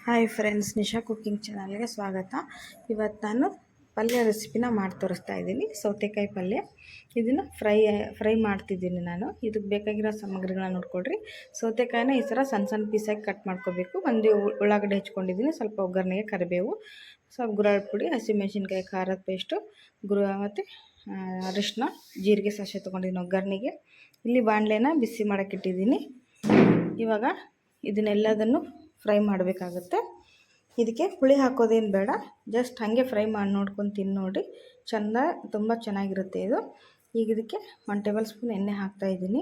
Hi friends, Nisha cooking ಚಾನಲ್ಗೆ ಸ್ವಾಗತ. ಇವತ್ತು ನಾನು ಪಲ್ಯ ರೆಸಿಪಿನ ಮಾಡಿ ತೋರಿಸ್ತಾ ಇದ್ದೀನಿ. ಸೌತೆಕಾಯಿ ಪಲ್ಯ. ಇದನ್ನು ಫ್ರೈ ಮಾಡ್ತಿದ್ದೀನಿ ನಾನು. ಇದಕ್ಕೆ ಬೇಕಾಗಿರೋ ಸಾಮಗ್ರಿಗಳನ್ನ ನೋಡ್ಕೊಳ್ರಿ. ಸೌತೆಕಾಯಿನ ಈ ಥರ ಸಣ್ಣ ಸಣ್ಣ ಪೀಸಾಗಿ ಕಟ್ ಮಾಡ್ಕೋಬೇಕು. ಒಂದು ಉಳ್ಳಾಗಡ್ಡೆ ಹೆಚ್ಕೊಂಡಿದ್ದೀನಿ, ಸ್ವಲ್ಪ ಒಗ್ಗರಣೆಗೆ ಕರಿಬೇವು, ಸ್ವಲ್ಪ ಗುರಾಳ್ ಪುಡಿ, ಹಸಿಮೆಣ್ಸಿನ್ಕಾಯಿ, ಖಾರದ ಪೇಸ್ಟು, ಮತ್ತು ಅರಿಶಿನ, ಜೀರಿಗೆ, ಸಾಸಿವೆ ತೊಗೊಂಡಿದ್ದೀನಿ ಒಗ್ಗರಣೆಗೆ. ಇಲ್ಲಿ ಬಾಣಲೆನ ಬಿಸಿ ಮಾಡೋಕ್ಕಿಟ್ಟಿದ್ದೀನಿ. ಇವಾಗ ಇದನ್ನೆಲ್ಲದನ್ನು ಫ್ರೈ ಮಾಡಬೇಕಾಗುತ್ತೆ. ಇದಕ್ಕೆ ಹುಳಿ ಹಾಕೋದೇನು ಬೇಡ, ಜಸ್ಟ್ ಹಾಗೆ ಫ್ರೈ ಮಾಡಿ ನೋಡ್ಕೊಂಡು ತಿಂದು ನೋಡಿ. ತುಂಬ ಚೆನ್ನಾಗಿರುತ್ತೆ ಇದು. ಈಗ ಇದಕ್ಕೆ 1 ಟೇಬಲ್ ಸ್ಪೂನ್ ಎಣ್ಣೆ ಹಾಕ್ತಾಯಿದ್ದೀನಿ.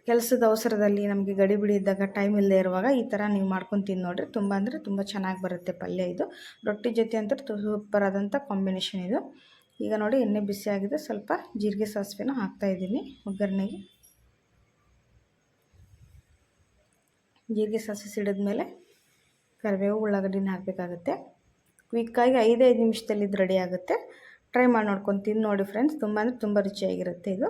ಕೆಲಸದ ಅವಸರದಲ್ಲಿ ನಮಗೆ ಗಡಿಬಿಡಿ ಇದ್ದಾಗ, ಟೈಮ್ ಇಲ್ಲದೆ ಇರುವಾಗ ಈ ಥರ ನೀವು ಮಾಡ್ಕೊಂಡು ತಿಂದು ನೋಡಿರಿ. ತುಂಬ ಅಂದರೆ ತುಂಬ ಚೆನ್ನಾಗಿ ಬರುತ್ತೆ ಪಲ್ಯ ಇದು. ರೊಟ್ಟಿ ಜೊತೆ ಅಂತೂ ಸೂಪರ್ ಆದಂಥ ಕಾಂಬಿನೇಷನ್ ಇದು. ಈಗ ನೋಡಿ ಎಣ್ಣೆ ಬಿಸಿ ಆಗಿದೆ. ಸ್ವಲ್ಪ ಜೀರಿಗೆ ಸಾಸಿವೆನ ಹಾಕ್ತಾಯಿದ್ದೀನಿ ಒಗ್ಗರಣೆಗೆ. ಜೀರಿಗೆ ಸಾಸಿವೆ ಸಿಡಿದ್ಮೇಲೆ ಕರಿಬೇವು, ಉಳ್ಳಾಗಡ್ಡಿನ ಹಾಕಬೇಕಾಗುತ್ತೆ. ಕ್ವಿಕ್ಕಾಗಿ 5 ನಿಮಿಷದಲ್ಲಿ ಇದು ರೆಡಿ ಆಗುತ್ತೆ. ಟ್ರೈ ಮಾಡಿ ನೋಡ್ಕೊಂಡು ತಿಂದು ನೋಡಿ ಫ್ರೆಂಡ್ಸ್. ತುಂಬ ಅಂದರೆ ತುಂಬ ರುಚಿಯಾಗಿರುತ್ತೆ ಇದು.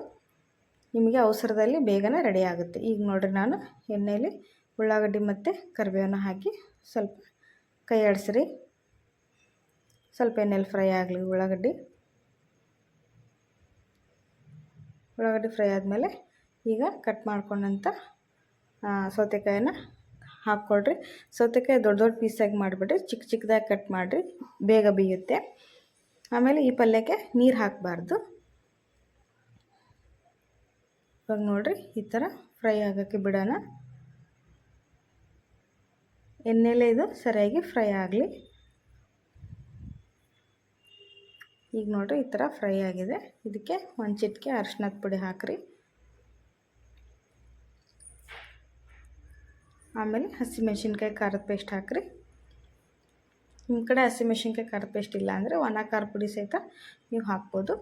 ನಿಮಗೆ ಅವಸರದಲ್ಲಿ ಬೇಗನೆ ರೆಡಿ ಆಗುತ್ತೆ. ಈಗ ನೋಡಿರಿ, ನಾನು ಎಣ್ಣೆಯಲ್ಲಿ ಉಳ್ಳಾಗಡ್ಡಿ ಮತ್ತು ಕರಿಬೇವನ್ನ ಹಾಕಿ ಸ್ವಲ್ಪ ಕೈ ಆಡಿಸ್ರಿ. ಸ್ವಲ್ಪ ಎಣ್ಣೆಯಲ್ಲಿ ಫ್ರೈ ಆಗಲಿ ಉಳ್ಳಾಗಡ್ಡಿ ಫ್ರೈ ಆದಮೇಲೆ ಈಗ ಕಟ್ ಮಾಡ್ಕೊಂಡಂಥ ಸೌತೆಕಾಯಿನ ಹಾಕ್ಕೊಳ್ರಿ. ಸೌತೆಕಾಯಿ ದೊಡ್ಡ ದೊಡ್ಡ ಪೀಸಾಗಿ ಮಾಡಿಬಿಡ್ರಿ, ಚಿಕ್ಕ ಚಿಕ್ಕದಾಗಿ ಕಟ್ ಮಾಡಿರಿ, ಬೇಗ ಬೇಯುತ್ತೆ. ಆಮೇಲೆ ಈ ಪಲ್ಯಕ್ಕೆ ನೀರು ಹಾಕಬಾರ್ದು. ಇವಾಗ ನೋಡಿರಿ, ಈ ಥರ ಫ್ರೈ ಆಗೋಕ್ಕೆ ಬಿಡೋಣ. ಎಣ್ಣೆಲೇ ಇದು ಸರಿಯಾಗಿ ಫ್ರೈ ಆಗಲಿ. ಈಗ ನೋಡಿರಿ, ಈ ಥರ ಫ್ರೈ ಆಗಿದೆ. ಇದಕ್ಕೆ 1 ಚಿಟಿಕೆ ಅರಿಶಿನದ ಪುಡಿ ಹಾಕಿರಿ. ಆಮೇಲೆ ಹಸಿಮೆಣ್ಸಿನ್ಕಾಯಿ, ಖಾರದ ಪೇಸ್ಟ್ ಹಾಕಿರಿ. ನಿಮ್ಮ ಕಡೆ ಹಸಿಮೆಣ್ಸಿನ್ಕಾಯಿ, ಖಾರದ ಪೇಸ್ಟ್ ಇಲ್ಲ ಅಂದರೆ ಒಣ ಖಾರ ಪುಡಿ ಸಹಿತ ನೀವು ಹಾಕ್ಬೋದು.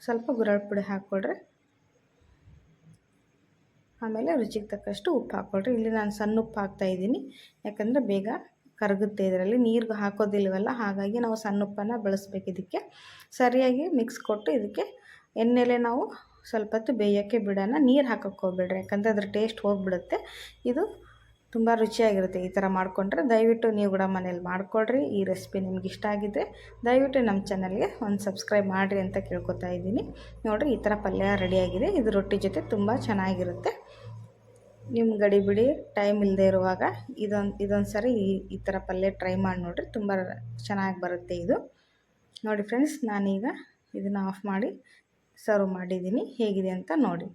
ಸ್ವಲ್ಪ ಗುರಾಳ್ ಪುಡಿ ಹಾಕ್ಕೊಳ್ರಿ. ಆಮೇಲೆ ರುಚಿಗೆ ತಕ್ಕಷ್ಟು ಉಪ್ಪು ಹಾಕ್ಕೊಳ್ರಿ. ಇಲ್ಲಿ ನಾನು ಸಣ್ಣ ಉಪ್ಪು ಹಾಕ್ತಾಯಿದ್ದೀನಿ, ಯಾಕಂದರೆ ಬೇಗ ಕರಗುತ್ತೆ. ಇದರಲ್ಲಿ ನೀರು ಹಾಕೋದಿಲ್ವಲ್ಲ, ಹಾಗಾಗಿ ನಾವು ಸಣ್ಣ ಉಪ್ಪನ್ನು ಬಳಸ್ಬೇಕು. ಇದಕ್ಕೆ ಸರಿಯಾಗಿ ಮಿಕ್ಸ್ ಕೊಟ್ಟು ಇದಕ್ಕೆ ಎಣ್ಣೆಲೆ ನಾವು ಸ್ವಲ್ಪ ಹೊತ್ತು ಬೇಯೋಕ್ಕೆ ಬಿಡೋಣ. ನೀರು ಹಾಕೋಕ್ಕೆ ಹೋಗ್ಬೇಡ್ರಿ, ಯಾಕಂದರೆ ಅದ್ರ ಟೇಸ್ಟ್ ಹೋಗಿಬಿಡುತ್ತೆ. ಇದು ತುಂಬ ರುಚಿಯಾಗಿರುತ್ತೆ. ಈ ಥರ ಮಾಡಿಕೊಂಡ್ರೆ ದಯವಿಟ್ಟು ನೀವು ಕೂಡ ಮನೇಲಿ ಮಾಡಿಕೊಡ್ರಿ. ಈ ರೆಸಿಪಿ ನಿಮ್ಗೆ ಇಷ್ಟ ಆಗಿದ್ದರೆ ದಯವಿಟ್ಟು ನಮ್ಮ ಚಾನಲ್ಗೆ ಒಂದು ಸಬ್ಸ್ಕ್ರೈಬ್ ಮಾಡಿರಿ ಅಂತ ಕೇಳ್ಕೊತಾ ಇದ್ದೀನಿ. ನೋಡಿರಿ, ಈ ಥರ ಪಲ್ಯ ರೆಡಿಯಾಗಿದೆ. ಇದು ರೊಟ್ಟಿ ಜೊತೆ ತುಂಬ ಚೆನ್ನಾಗಿರುತ್ತೆ. ನಿಮ್ಮ ಗಡಿಬಿಡಿ ಟೈಮ್ ಇಲ್ಲದೆ ಇರುವಾಗ ಇದೊಂದು ಸರಿ ಈ ಥರ ಪಲ್ಯ ಟ್ರೈ ಮಾಡಿ ನೋಡಿರಿ. ತುಂಬ ಚೆನ್ನಾಗಿ ಬರುತ್ತೆ ಇದು. ನೋಡಿ ಫ್ರೆಂಡ್ಸ್, ನಾನೀಗ ಇದನ್ನು ಆಫ್ ಮಾಡಿ ಸರ್ವ್ ಮಾಡಿದ್ದೀನಿ. ಹೇಗಿದೆ ಅಂತ ನೋಡಿ.